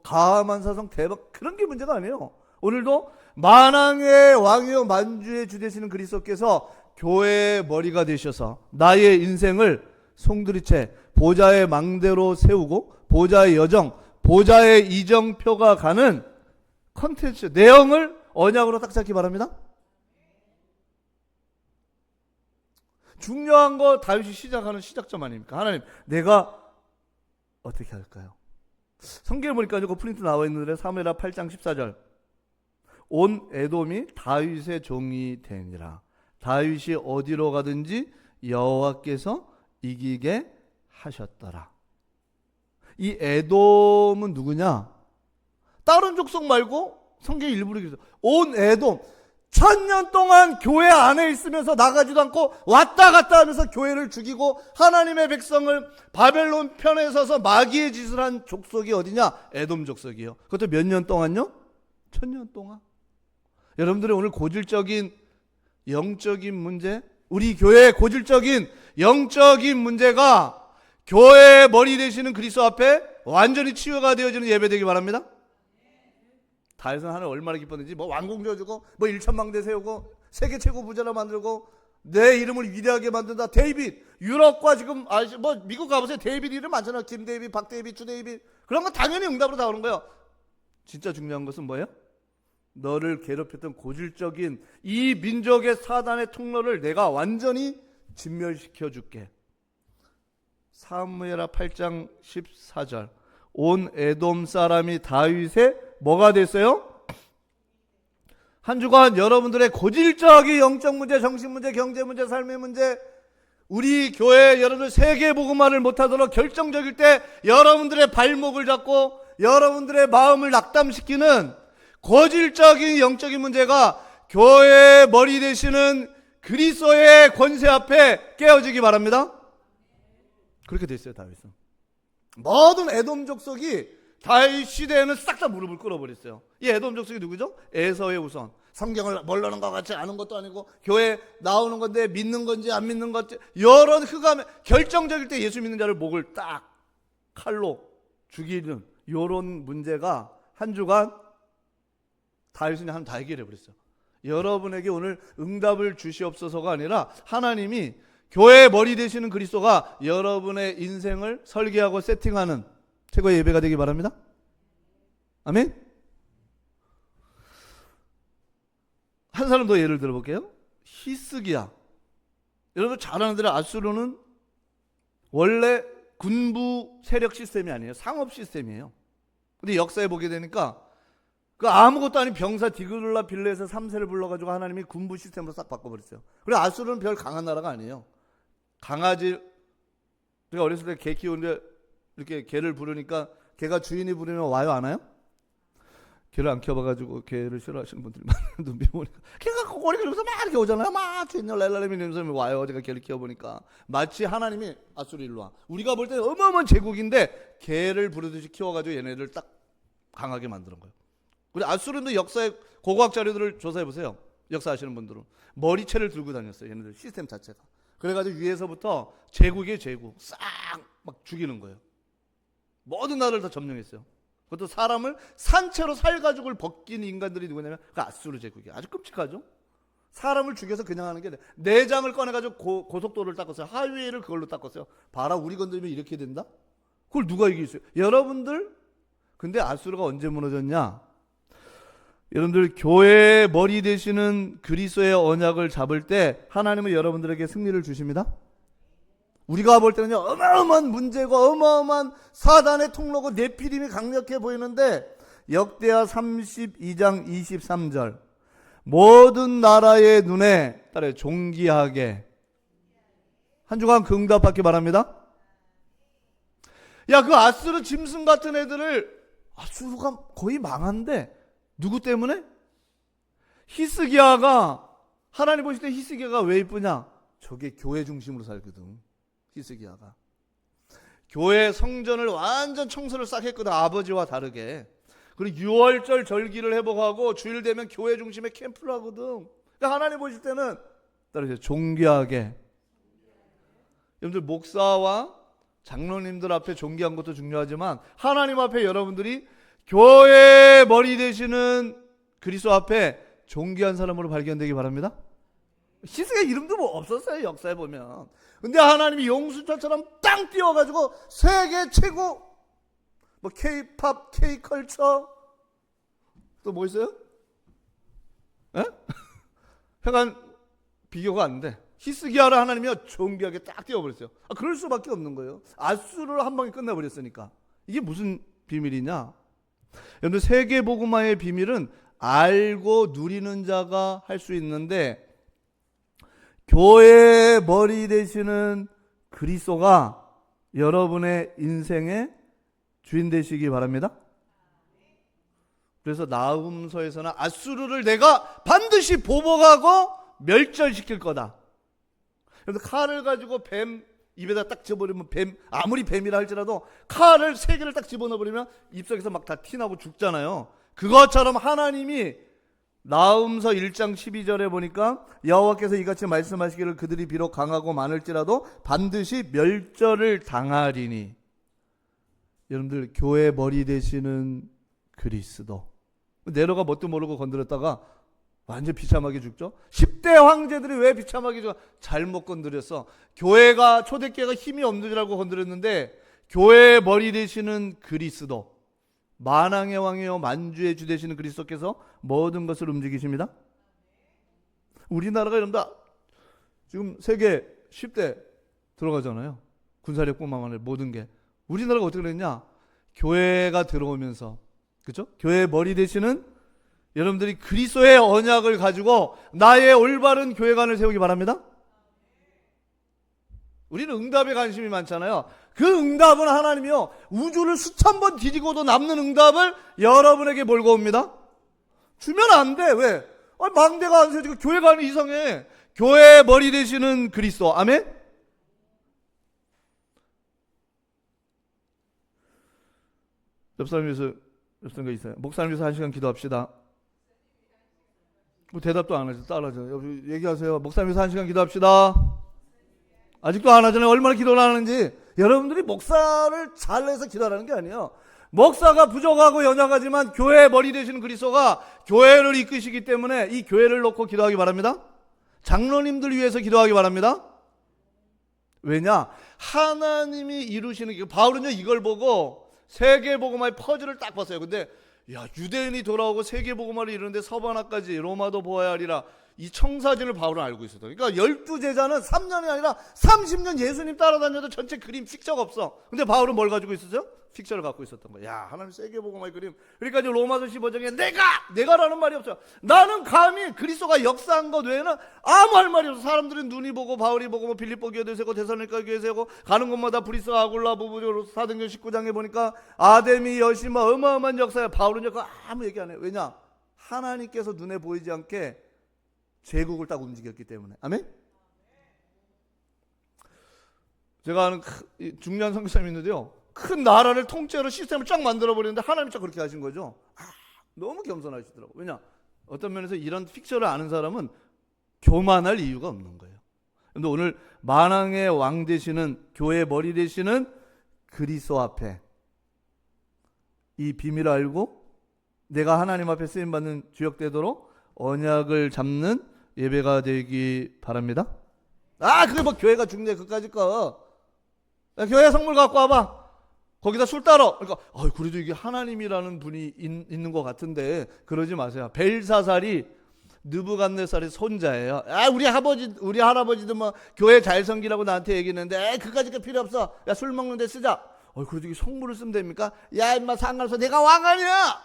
[SPEAKER 1] 가만 사성 대박 그런 게 문제가 아니에요. 오늘도 만왕의 왕이요 만주의 주 되시는 그리스도께서 교회의 머리가 되셔서 나의 인생을 송두리째 보좌의 망대로 세우고 보좌의 여정, 보좌의 이정표가 가는 컨텐츠 내용을 언약으로 딱 잡기 바랍니다. 중요한 거 다윗이 시작하는 시작점 아닙니까? 하나님 내가 어떻게 할까요? 성경에 보니까 그 프린트 나와 있는데 사무엘하 8장 14절 온 에돔이 다윗의 종이 되니라. 다윗이 어디로 가든지 여호와께서 이기게 하셨더라. 이 에돔은 누구냐? 다른 족속 말고 성경이 일부러 그랬어요. 온 에돔 1000년 동안 교회 안에 있으면서 나가지도 않고 왔다 갔다 하면서 교회를 죽이고 하나님의 백성을 바벨론 편에 서서 마귀의 짓을 한 족속이 어디냐? 에돔 족속이에요. 그것도 몇 년 동안요? 1000년 동안. 여러분들의 오늘 고질적인 영적인 문제, 우리 교회의 고질적인 영적인 문제가 교회의 머리 되시는 그리스도 앞에 완전히 치유가 되어지는 예배되기 바랍니다. 다윗은 하나님 얼마나 기뻤는지 뭐 왕궁 지어주고 뭐 1천망대 세우고 세계 최고 부자로 만들고 내 이름을 위대하게 만든다. 데이빗 유럽과 지금 뭐 미국 가보세요. 데이빗 이름 많잖아요. 김 데이빗, 박 데이빗, 주 데이빗. 그런 건 당연히 응답으로 다 오는 거예요. 진짜 중요한 것은 뭐예요? 너를 괴롭혔던 고질적인 이 민족의 사단의 통로를 내가 완전히 진멸시켜 줄게. 사무엘하 8장 14절 온 에돔 사람이 다윗의 뭐가 됐어요? 한 주간 여러분들의 고질적인 영적 문제, 정신 문제, 경제 문제, 삶의 문제, 우리 교회 여러분들 세계 복음화를 못하도록 결정적일 때 여러분들의 발목을 잡고 여러분들의 마음을 낙담시키는 고질적인 영적인 문제가 교회의 머리 되시는 그리스도의 권세 앞에 깨어지기 바랍니다. 그렇게 됐어요. 다윗은 모든 에돔 족속이 다윗 시대에는 싹 다 무릎을 꿇어버렸어요. 이 에돔 족속이 누구죠? 에서의 우선. 성경을 모르는 것 같이 아는 것도 아니고 교회 나오는 건데 믿는 건지 안 믿는 건지 여러 흑암에 결정적일 때 예수 믿는 자를 목을 딱 칼로 죽이는 이런 문제가 한 주간 다윗이 하나님 다 해결해 버렸어요. 여러분에게 오늘 응답을 주시옵소서가 아니라 하나님이 교회의 머리 되시는 그리스도가 여러분의 인생을 설계하고 세팅하는 최고의 예배가 되기 바랍니다. 아멘. 한 사람 더 예를 들어볼게요. 히스기야. 여러분 잘 아는 대로 아수르는 원래 군부 세력 시스템이 아니에요. 상업 시스템이에요. 근데 역사에 보게 되니까 그 아무것도 아닌 병사 디글라 빌레에서 3세를 불러가지고 하나님이 군부 시스템으로 싹 바꿔버렸어요. 그리고 아수르는 별 강한 나라가 아니에요. 강아지, 우리가 어렸을 때 개 키우는데 이렇게 개를 부르니까 개가 주인이 부르면 와요, 안 와요? 개를 안 키워봐가지고 개를 싫어하시는 분들이 많아요. 눈비 보니까 개가 꼬리 그러면서 막 이렇게 오잖아요. 막 주인을 랄랄라미 내면서 와요. 제가 개를 키워보니까 마치 하나님이 아수르 일로 와. 우리가 볼 때 어마어마한 제국인데 개를 부르듯이 키워가지고 얘네를 딱 강하게 만드는 거예요. 우리 아수르도 역사의 고고학 자료들을 조사해 보세요. 역사하시는 분들은 머리채를 들고 다녔어요. 얘네들 시스템 자체가. 그래가지고 위에서부터 제국의 제국 싹 막 죽이는 거예요. 모든 나라를 다 점령했어요. 그것도 사람을 산채로 살가죽을 벗긴 인간들이 누구냐면 그 아수르 제국이에요. 아주 끔찍하죠. 사람을 죽여서 그냥 하는 게 아니라 내장을 꺼내가지고 고속도로를 닦았어요. 하이웨이를 그걸로 닦았어요. 봐라, 우리 건드리면 이렇게 된다. 그걸 누가 이기겠어요? 여러분들. 근데 아수르가 언제 무너졌냐? 여러분들 교회의 머리 되시는 그리스도의 언약을 잡을 때 하나님은 여러분들에게 승리를 주십니다. 우리가 볼 때는요, 어마어마한 문제고 어마어마한 사단의 통로고 네피림이 강력해 보이는데 역대하 32장 23절 모든 나라의 눈에 따라요 존귀하게 한 주간 그 응답받기 바랍니다. 야, 그 아수르 짐승 같은 애들을 아수르가 거의 망한데 누구 때문에? 히스기야가 하나님 보실 때 히스기야가 왜 이쁘냐? 저게 교회 중심으로 살거든. 히스기야가 교회 성전을 완전 청소를 싹 했거든. 아버지와 다르게. 그리고 6월절 절기를 회복하고 주일 되면 교회 중심에 캠프를 하거든. 그러니까 하나님 보실 때는 따라서 존귀하게. 여러분들 목사와 장로님들 앞에 존귀한 것도 중요하지만 하나님 앞에 여러분들이 교회의 머리 되시는 그리스도 앞에 존귀한 사람으로 발견되기 바랍니다. 히스기야 이름도 뭐 없었어요, 역사에 보면. 근데 하나님이 용수철처럼 땅 띄워가지고 세계 최고 뭐 K-팝, K-컬처 또 뭐 있어요? 에? 하여간 비교가 안 돼. 히스기야를 하나님이 존귀하게 딱 띄워버렸어요. 그럴 수밖에 없는 거예요. 아수르를 한 방에 끝내버렸으니까. 이게 무슨 비밀이냐? 여러분, 세계복음화의 비밀은 알고 누리는 자가 할 수 있는데 교회의 머리 되시는 그리스도가 여러분의 인생의 주인 되시기 바랍니다. 그래서 나훔서에서는 아수르를 내가 반드시 보복하고 멸절시킬 거다. 그래서 칼을 가지고 뱀 입에다 딱 집어버리면 뱀, 아무리 뱀이라 할지라도 칼을 3개를 딱 집어넣어버리면 입속에서 막 다 티나고 죽잖아요. 그것처럼 하나님이 나훔서 1장 12절에 보니까 여호와께서 이같이 말씀하시기를 그들이 비록 강하고 많을지라도 반드시 멸절을 당하리니. 여러분들 교회 머리 되시는 그리스도 네로가 뭣도 모르고 건드렸다가 완전 비참하게 죽죠. 10대 황제들이 왜 비참하게 죽어? 잘못 건드렸어. 교회가 초대교회가 힘이 없는 줄 알고 건드렸는데 교회의 머리 되시는 그리스도 만왕의 왕이요 만주의 주 되시는 그리스도께서 모든 것을 움직이십니다. 우리나라가 여러분들 지금 세계 10대 들어가잖아요. 군사력뿐만 아니라 모든 게. 우리나라가 어떻게 됐냐? 교회가 들어오면서, 그렇죠? 교회의 머리 되시는 여러분들이 그리스도의 언약을 가지고 나의 올바른 교회관을 세우기 바랍니다. 우리는 응답에 관심이 많잖아요. 그 응답은 하나님이요 우주를 수천 번 뒤지고도 남는 응답을 여러분에게 몰고 옵니다. 주면 안 돼. 왜? 망대가 안 세워지고 교회관이 이상해. 교회의 머리 되시는 그리스도. 아멘. 옆사람에서 옆사람가 있어요. 목사님께서 1시간 기도합시다. 뭐 대답도 안 하죠. 따라하죠. 얘기하세요. 목사님께서 1시간 기도합시다. 아직도 안 하잖아요. 얼마나 기도를 하는지. 여러분들이 목사를 잘해서 기도하라는 게 아니에요. 목사가 부족하고 연약하지만 교회의 머리 되시는 그리스도가 교회를 이끄시기 때문에 이 교회를 놓고 기도하기 바랍니다. 장로님들 위해서 기도하기 바랍니다. 왜냐? 하나님이 이루시는, 바울은요 이걸 보고 세계복음화의 퍼즐을 딱 봤어요. 근데 야, 유대인이 돌아오고 세계복음화를 이루는데 서바나까지 로마도 보아야 하리라. 이 청사진을 바울은 알고 있었던. 그러니까 12제자는 3년이 아니라 30년 예수님 따라다녀도 전체 그림 픽처가 없어. 근데 바울은 뭘 가지고 있었어요? 픽처를 갖고 있었던 거야. 야, 하나님 세계 복음화의 그림. 그러니까 이제 로마서 15장에 내가라는 말이 없어요. 나는 감히 그리스도가 역사한 것 외에는 아무 할 말이 없어. 사람들은 눈이 보고 바울이 보고 뭐 빌립보 교회 세고 데살로니가 교회 세고 가는 곳마다 브리스 아굴라 부부로 사도행전 19장에 보니까 아데미 여신 뭐 어마어마한 역사야. 바울은 그거 아무 얘기 안 해요. 왜냐? 하나님께서 눈에 보이지 않게 제국을 딱 움직였기 때문에. 아멘? 제가 아는 중요한 선교사님이 있는데요, 큰 나라를 통째로 시스템을 쫙 만들어버리는데 하나님이 쫙 그렇게 하신 거죠. 너무 겸손하시더라고요. 왜냐? 어떤 면에서 이런 픽처를 아는 사람은 교만할 이유가 없는 거예요. 근데 오늘 만왕의 왕 되시는, 교회의 머리 되시는 그리스도 앞에 이 비밀을 알고 내가 하나님 앞에 쓰임받는 주역되도록 언약을 잡는 예배가 되기 바랍니다. 그게 뭐 교회가 중요해. 그까짓 거. 교회 성물 갖고 와봐. 거기다 술 따러. 그러니까 그래도 이게 하나님이라는 분이 있는 것 같은데 그러지 마세요. 벨사살이 느부갓네살의 손자예요. 우리 할아버지도 뭐 교회 잘 섬기라고 나한테 얘기했는데 그까짓 게 필요 없어. 야, 술 먹는데 쓰자. 그래도 이게 성물을 쓰면 됩니까? 야, 임마 상관없어. 내가 왕 아니야.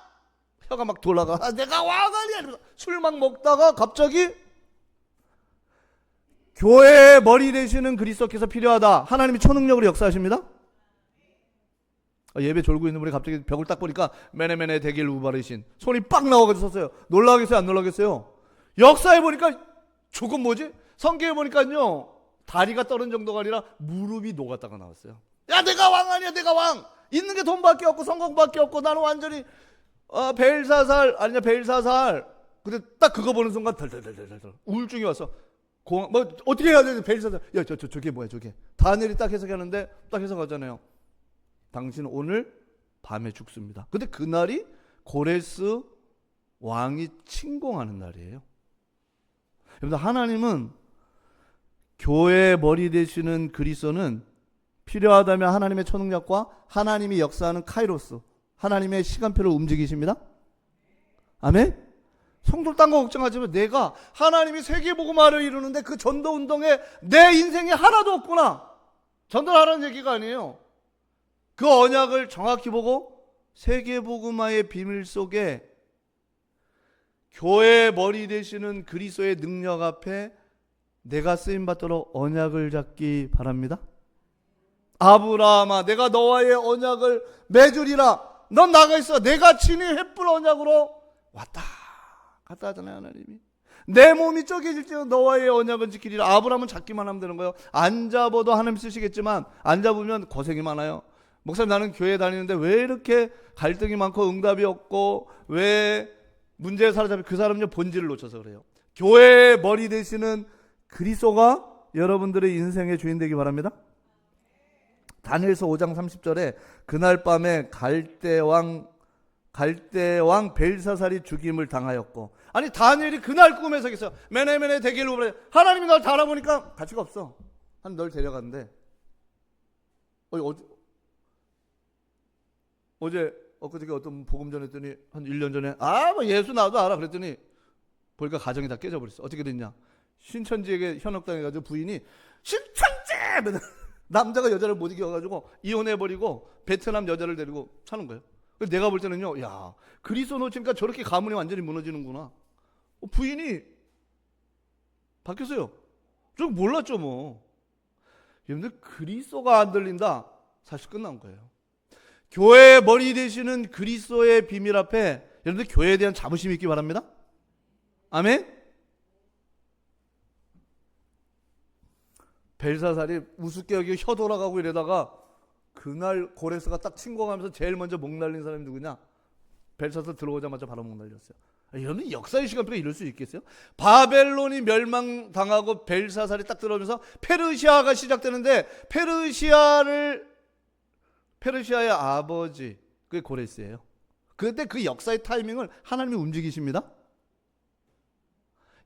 [SPEAKER 1] 혀가 막 돌아가. 내가 왕 아니야. 이러면서 술 막 먹다가 갑자기 교회의 머리 되시는 그리스도께서 필요하다. 하나님이 초능력으로 역사하십니다. 예배 졸고 있는 분이 갑자기 벽을 딱 보니까 메네메네 대길 우바르신 손이 빡 나와가지고 섰어요. 놀라겠어요? 안 놀라겠어요? 역사해 보니까 조금 뭐지? 성경에 보니까요, 다리가 떨어진 정도가 아니라 무릎이 녹았다가 나왔어요. 야, 내가 왕 아니야. 내가 왕. 있는 게 돈밖에 없고 성공밖에 없고 나는 완전히 벨사살. 근데 딱 그거 보는 순간 덜덜덜덜 우울증이 왔어. 뭐 어떻게 해야 되지? 벨사살. 야, 저게 뭐야? 저게. 다니엘이 딱 해석하는데 딱 해석하잖아요. 당신은 오늘 밤에 죽습니다. 근데 그날이 고레스 왕이 침공하는 날이에요. 여러분, 하나님은 교회의 머리 되시는 그리스도는 필요하다면 하나님의 초능력과 하나님이 역사하는 카이로스, 하나님의 시간표를 움직이십니다. 아멘? 성도 딴 거 걱정하지 마. 내가 하나님이 세계복음화를 이루는데 그 전도운동에 내 인생이 하나도 없구나. 전도하라는 얘기가 아니에요. 그 언약을 정확히 보고 세계복음화의 비밀 속에 교회의 머리 되시는 그리스도의 능력 앞에 내가 쓰임받도록 언약을 잡기 바랍니다. 아브라함아, 내가 너와의 언약을 맺으리라. 넌 나가 있어. 내가 친히 횃불 언약으로 왔다 갔다 하잖아요. 하나님이 내 몸이 쪼개질지라도 너와의 언약은 지키리라. 아브라함은 잡기만 하면 되는 거예요. 안 잡아도 하나님 쓰시겠지만 안 잡으면 고생이 많아요. 목사님, 나는 교회 다니는데 왜 이렇게 갈등이 많고 응답이 없고 왜 문제에 사로잡힌 그 사람의 본질을 놓쳐서 그래요. 교회의 머리 되시는 그리스도가 여러분들의 인생의 주인 되기 바랍니다. 다니엘서 5장 30절에 그날 밤에 갈대왕 벨사살이 죽임을 당하였고, 아니 다니엘이 그날 꿈에서 있어요. 메네메네 대길로 그래. 하나님이 널 달아보니까 가치가 없어. 하나님 널 데려갔는데 어제 엊그저께 어떤 복음 전했더니 한 1년 전에 뭐 예수 나도 알아 그랬더니 보니까 가정이 다 깨져버렸어. 어떻게 됐냐? 신천지에게 현혹당해가지고 부인이 신천지! 남자가 여자를 못 이겨가지고 이혼해버리고 베트남 여자를 데리고 사는 거예요. 그래서 내가 볼 때는요, 야, 그리스도 놓치니까 저렇게 가문이 완전히 무너지는구나. 부인이 바뀌었어요. 저 몰랐죠 뭐. 여러분들, 그리스도가 안 들린다, 사실 끝난 거예요. 교회의 머리 되시는 그리스도의 비밀 앞에 여러분들 교회에 대한 자부심이 있기 바랍니다. 아멘. 벨사살이 우습게 여기고 혀 돌아가고 이러다가 그날 고레스가 딱 침공하면서 제일 먼저 목 날린 사람이 누구냐? 벨사살 들어오자마자 바로 목 날렸어요. 여러분, 역사의 시간표가 이럴 수 있겠어요? 바벨론이 멸망당하고 벨사살이 딱 들어오면서 페르시아가 시작되는데 페르시아의 아버지, 그게 고레스예요. 그런데 그 역사의 타이밍을 하나님이 움직이십니다.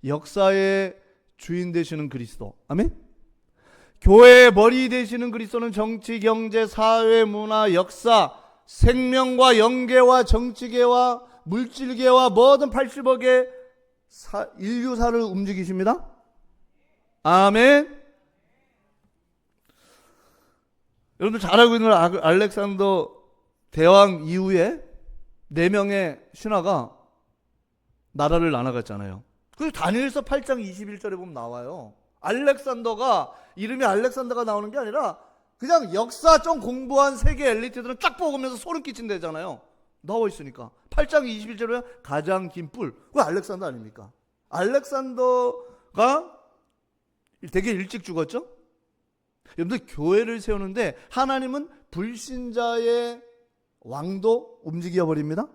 [SPEAKER 1] 역사의 주인 되시는 그리스도. 아멘. 교회의 머리 되시는 그리스도는 정치, 경제, 사회, 문화, 역사, 생명과 영계와 정치계와 물질계와 모든 80억의 인류사를 움직이십니다. 아멘. 여러분들 잘 알고 있는 알렉산더 대왕 이후에 4명의 신하가 나라를 나눠갔잖아요. 그래서 다니엘서 8장 21절에 보면 나와요. 알렉산더가, 이름이 알렉산더가 나오는 게 아니라 그냥 역사 좀 공부한 세계 엘리트들은 쫙 보면서 소름 끼친다잖아요. 나와 있으니까. 8장 21절에 가장 긴 뿔. 그거 알렉산더 아닙니까? 알렉산더가 되게 일찍 죽었죠? 여러분들 교회를 세우는데 하나님은 불신자의 왕도 움직여 버립니다.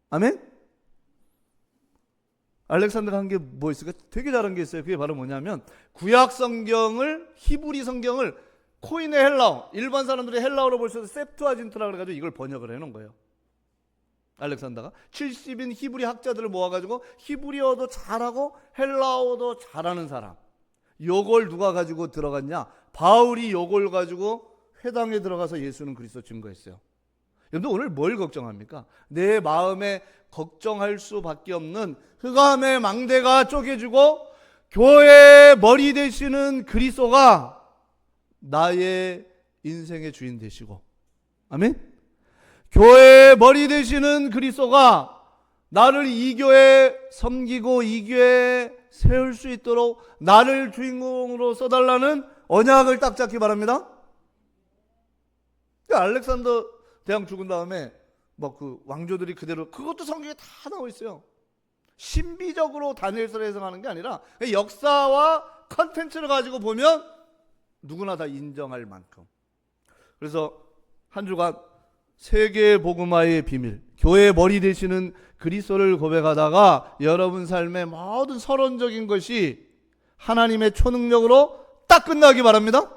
[SPEAKER 1] 아멘? 알렉산더가 한 게 뭐 있을까? 되게 잘한 게 있어요. 그게 바로 뭐냐면 구약 성경을, 히브리 성경을 코인의 헬라어, 일반 사람들이 헬라어로 볼 수 있는 셉투아진트라 그래가지고 이걸 번역을 해놓은 거예요. 알렉산더가 70인 히브리 학자들을 모아가지고 히브리어도 잘하고 헬라어도 잘하는 사람, 요걸 누가 가지고 들어갔냐? 바울이 요걸 가지고 회당에 들어가서 예수는 그리스도 증거했어요. 여러분 오늘 뭘 걱정합니까? 내 마음에 걱정할 수밖에 없는 흑암의 망대가 쪼개지고 교회의 머리 되시는 그리스도가 나의 인생의 주인 되시고, 아멘? 교회의 머리 되시는 그리스도가 나를 이 교회에 섬기고 이 교회에 세울 수 있도록 나를 주인공으로 써달라는 언약을 딱 잡기 바랍니다. 알렉산더 대왕 죽은 다음에 뭐 그 왕조들이 그대로, 그것도 성경에 다 나와 있어요. 신비적으로 다니엘서를 해석하는 게 아니라 역사와 컨텐츠를 가지고 보면 누구나 다 인정할 만큼. 그래서 한 주간 세계 복음화의 비밀, 교회의 머리 되시는 그리스도를 고백하다가 여러분 삶의 모든 서론적인 것이 하나님의 초능력으로 딱 끝나기 바랍니다.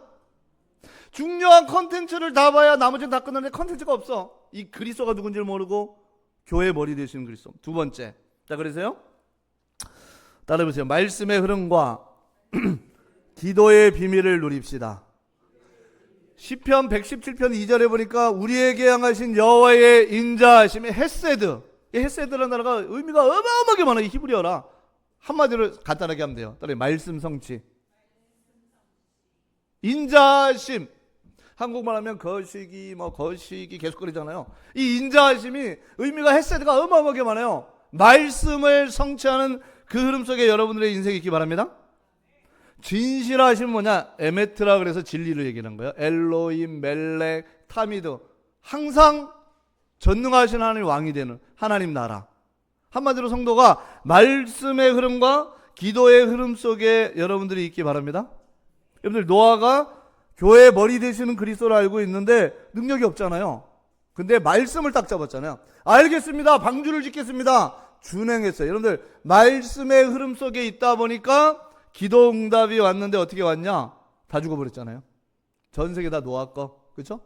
[SPEAKER 1] 중요한 컨텐츠를 다 봐야 나머지는 다 끝나는데 컨텐츠가 없어. 이 그리스도가 누군지를 모르고 교회의 머리 되시는 그리스도. 두 번째, 자 그러세요? 따라해보세요. 말씀의 흐름과 기도의 비밀을 누립시다. 시편 117편 2절에 보니까 우리에게 향하신 여호와의 인자하심이 헤세드. 이 헤세드라는 단어가 의미가 어마어마하게 많아요. 히브리어라. 한마디로 간단하게 하면 돼요. 따라해, 말씀 성취. 인자하심. 한국말 하면 거시기 거시기 계속 그러잖아요. 이 인자하심이 의미가 헤세드가 어마어마하게 많아요. 말씀을 성취하는 그 흐름 속에 여러분들의 인생이 있기 바랍니다. 진실하심 뭐냐? 에메트라 그래서 진리를 얘기하는 거예요. 엘로임, 멜렉, 타미드. 항상 전능하신 하나님 왕이 되는 하나님 나라. 한마디로 성도가 말씀의 흐름과 기도의 흐름 속에 여러분들이 있기 바랍니다. 여러분들 노아가 교회의 머리 되시는 그리스도를 알고 있는데 능력이 없잖아요. 근데 말씀을 딱 잡았잖아요. 알겠습니다. 방주를 짓겠습니다. 준행했어요. 여러분들 말씀의 흐름 속에 있다 보니까 기도 응답이 왔는데 어떻게 왔냐? 다 죽어버렸잖아요. 전 세계 다 노아 거. 그렇죠?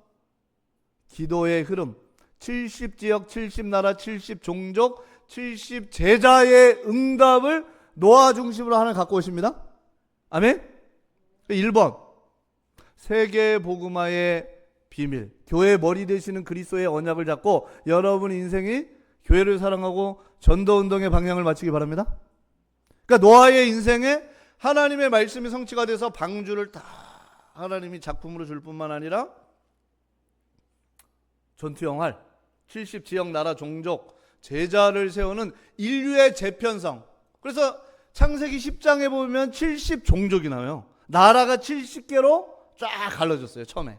[SPEAKER 1] 기도의 흐름. 70지역, 70나라, 70종족, 70제자의 응답을 노아 중심으로 하나 갖고 오십니다. 아멘? 1번. 세계 복음화의 비밀. 교회의 머리 되시는 그리스도의 언약을 잡고 여러분 인생이 교회를 사랑하고 전도운동의 방향을 맞추기 바랍니다. 그러니까 노아의 인생에 하나님의 말씀이 성취가 돼서 방주를 다 하나님이 작품으로 줄 뿐만 아니라 전투영활 70지역 나라 종족 제자를 세우는 인류의 재편성. 그래서 창세기 10장에 보면 70종족이 나와요. 나라가 70개로 쫙 갈라졌어요. 처음에.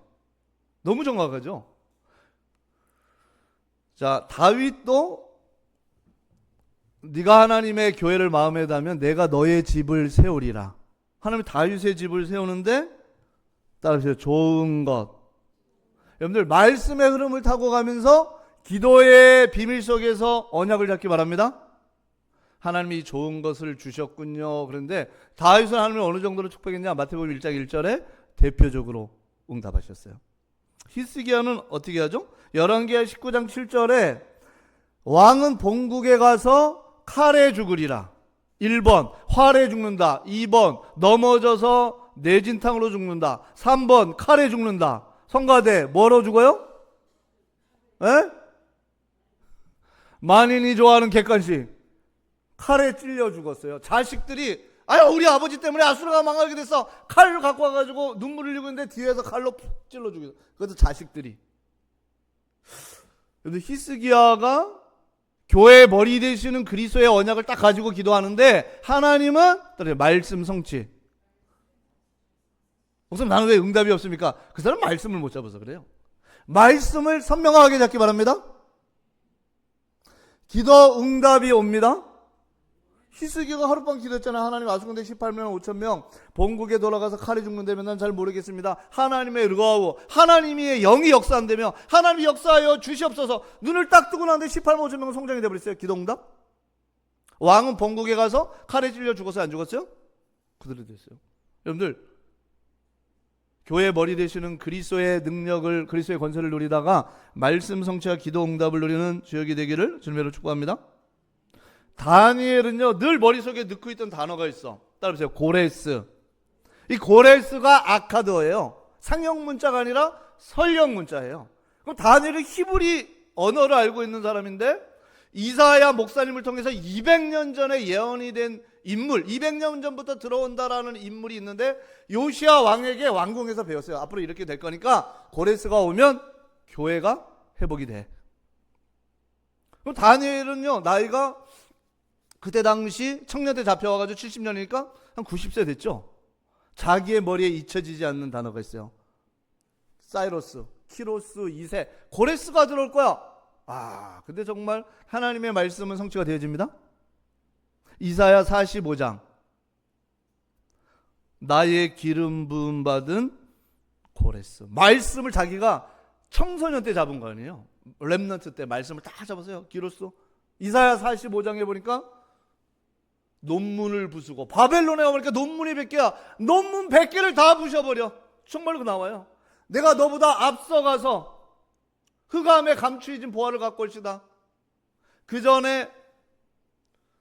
[SPEAKER 1] 너무 정확하죠? 자, 다윗도 네가 하나님의 교회를 마음에 담으면 내가 너의 집을 세우리라. 하나님이 다윗의 집을 세우는데 따라서 좋은 것. 여러분들 말씀의 흐름을 타고 가면서 기도의 비밀 속에서 언약을 잡기 바랍니다. 하나님이 좋은 것을 주셨군요. 그런데 다윗은 하나님을 어느 정도로 축복했냐? 마태복음 1장 1절에 대표적으로 응답하셨어요. 히스기야는 어떻게 하죠? 열왕기하 19장 7절에 왕은 본국에 가서 칼에 죽으리라. 1번 활에 죽는다. 2번 넘어져서 내진탕으로 죽는다. 3번 칼에 죽는다. 성가대 뭐로 죽어요? 에? 만인이 좋아하는 객관식. 칼에 찔려 죽었어요. 자식들이 아유 우리 아버지 때문에 아수르가 망하게 됐어. 칼을 갖고 와가지고 눈물을 흘리고 있는데 뒤에서 칼로 푹 찔러 죽였어. 그것도 자식들이. 그런데 히스기야가 교회의 머리 되시는 그리스도의 언약을 딱 가지고 기도하는데 하나님은 말씀 성취. 목사님 나는 왜 응답이 없습니까? 그 사람 말씀을 못 잡아서 그래요. 말씀을 선명하게 잡기 바랍니다. 기도 응답이 옵니다. 히스기야가 하룻밤 기도했잖아요. 하나님 아수군대 18명 5천명 본국에 돌아가서 칼에 죽는다면 난 잘 모르겠습니다. 하나님의 의로하고 하나님의 영이 역사한다며 하나님이 역사하여 주시옵소서. 눈을 딱 뜨고 나는데 18만 5천명은 성장이 되어버렸어요. 기도 응답. 왕은 본국에 가서 칼에 찔려 죽었어요? 안 죽었어요? 그대로 됐어요. 여러분들 교회 머리 되시는 그리스도의 능력을 그리스도의 권세를 누리다가 말씀 성취와 기도 응답을 누리는 주역이 되기를 주님으로 축복합니다. 다니엘은요 늘 머릿속에 넣고 있던 단어가 있어. 따라보세요. 고레스. 이 고레스가 아카드어예요. 상형 문자가 아니라 설령 문자예요. 그럼 다니엘은 히브리 언어를 알고 있는 사람인데 이사야 목사님을 통해서 200년 전에 예언이 된 인물, 200년 전부터 들어온다라는 인물이 있는데 요시야 왕에게 왕궁에서 배웠어요. 앞으로 이렇게 될 거니까 고레스가 오면 교회가 회복이 돼. 그럼 다니엘은요 나이가 그때 당시 청년대 잡혀와가지고 70년이니까 한 90세 됐죠. 자기의 머리에 잊혀지지 않는 단어가 있어요. 사이로스, 키로스 2세 고레스가 들어올 거야. 아 근데 정말 하나님의 말씀은 성취가 되어집니다. 이사야 45장 나의 기름 부음 받은 고레스. 말씀을 자기가 청소년 때 잡은 거 아니에요. 렘넌트 때 말씀을 다 잡았어요. 기로스. 이사야 45장에 보니까 논문을 부수고 바벨론에 가보니까 논문이 100개야. 논문 100개를 다 부셔버려. 정말로 나와요. 내가 너보다 앞서가서 흑암에 감추어진 보화를 갖고 올 시다. 그 전에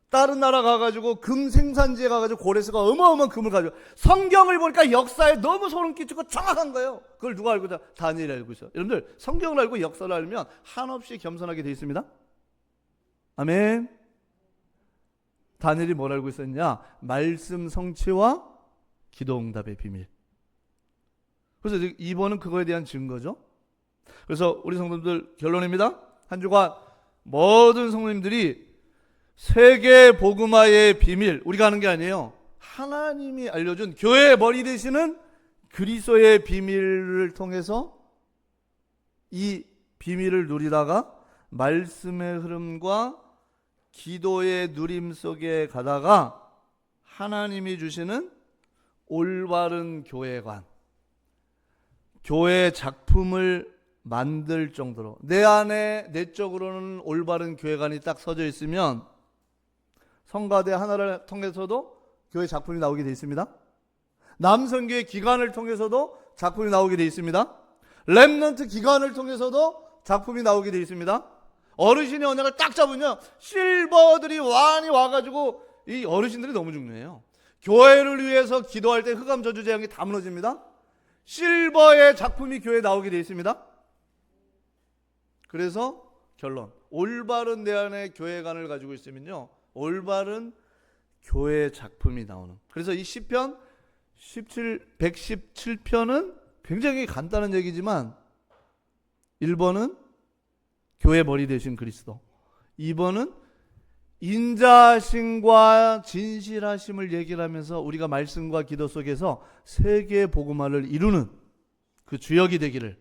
[SPEAKER 1] 다른 나라 가가지고 금 생산지에 가가지고 고레스가 어마어마한 금을 가지고 성경을 보니까 역사에 너무 소름 끼치고 정확한 거예요. 그걸 누가 알고 있다? 다니엘이 알고 있어요. 여러분들 성경을 알고 역사를 알면 한없이 겸손하게 되어 있습니다. 아멘. 다니엘이 뭘 알고 있었냐? 말씀 성취와 기도 응답의 비밀. 그래서 이번은 그거에 대한 증거죠. 그래서 우리 성도들 결론입니다. 한 주간 모든 성도님들이 세계 복음화의 비밀, 우리가 하는 게 아니에요. 하나님이 알려준 교회의 머리 되시는 그리스도의 비밀을 통해서 이 비밀을 누리다가 말씀의 흐름과 기도의 누림 속에 가다가 하나님이 주시는 올바른 교회관, 교회 작품을 만들 정도로 내 안에 내적으로는 올바른 교회관이 딱 서져 있으면 성가대 하나를 통해서도 교회 작품이 나오게 되어 있습니다. 남성교회 기관을 통해서도 작품이 나오게 되어 있습니다. 렘넌트 기관을 통해서도 작품이 나오게 되어 있습니다. 어르신의 언약을 딱 잡으면 실버들이 많이 와가지고 이 어르신들이 너무 중요해요. 교회를 위해서 기도할 때 흑암 저주 재앙이 다 무너집니다. 실버의 작품이 교회에 나오게 되어 있습니다. 그래서 결론, 올바른 내 안에 교회관을 가지고 있으면요 올바른 교회 작품이 나오는. 그래서 이 시편 117편은 굉장히 간단한 얘기지만 1번은 교회 머리 되신 그리스도, 2번은 인자하심과 진실하심을 얘기를 하면서 우리가 말씀과 기도 속에서 세계 복음화를 이루는 그 주역이 되기를,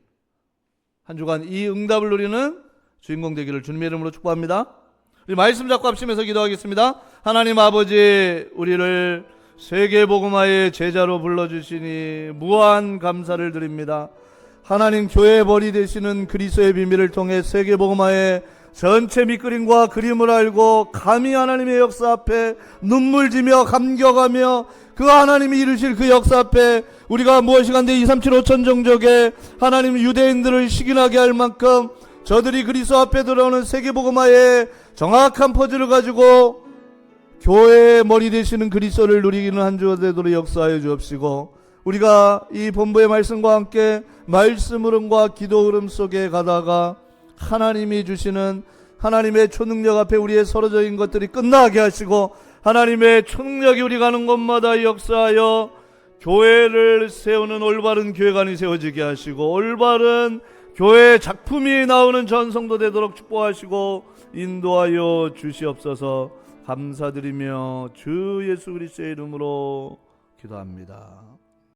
[SPEAKER 1] 한 주간 이 응답을 누리는 주인공 되기를 주님의 이름으로 축복합니다. 우리 말씀 잡고 합심해서 기도하겠습니다. 하나님 아버지, 우리를 세계 복음화의 제자로 불러주시니 무한 감사를 드립니다. 하나님 교회의 머리 되시는 그리스도의 비밀을 통해 세계 복음화의 전체 밑그림과 그림을 알고 감히 하나님의 역사 앞에 눈물지며 감격하며 그 하나님이 이루실 그 역사 앞에 우리가 무엇이간데 2, 3, 7, 5천 정적에 하나님 유대인들을 시기나게 할 만큼 저들이 그리스도 앞에 들어오는 세계복음화의 정확한 퍼즐을 가지고 교회의 머리 되시는 그리스도를 누리기는 한 주가 되도록 역사하여 주옵시고, 우리가 이 본부의 말씀과 함께 말씀 흐름과 기도 흐름 속에 가다가 하나님이 주시는 하나님의 초능력 앞에 우리의 서로적인 것들이 끝나게 하시고 하나님의 초능력이 우리 가는 곳마다 역사하여 교회를 세우는 올바른 교회관이 세워지게 하시고 올바른 교회 작품이 나오는 전성도 되도록 축복하시고 인도하여 주시옵소서. 감사드리며 주 예수 그리스도의 이름으로 기도합니다.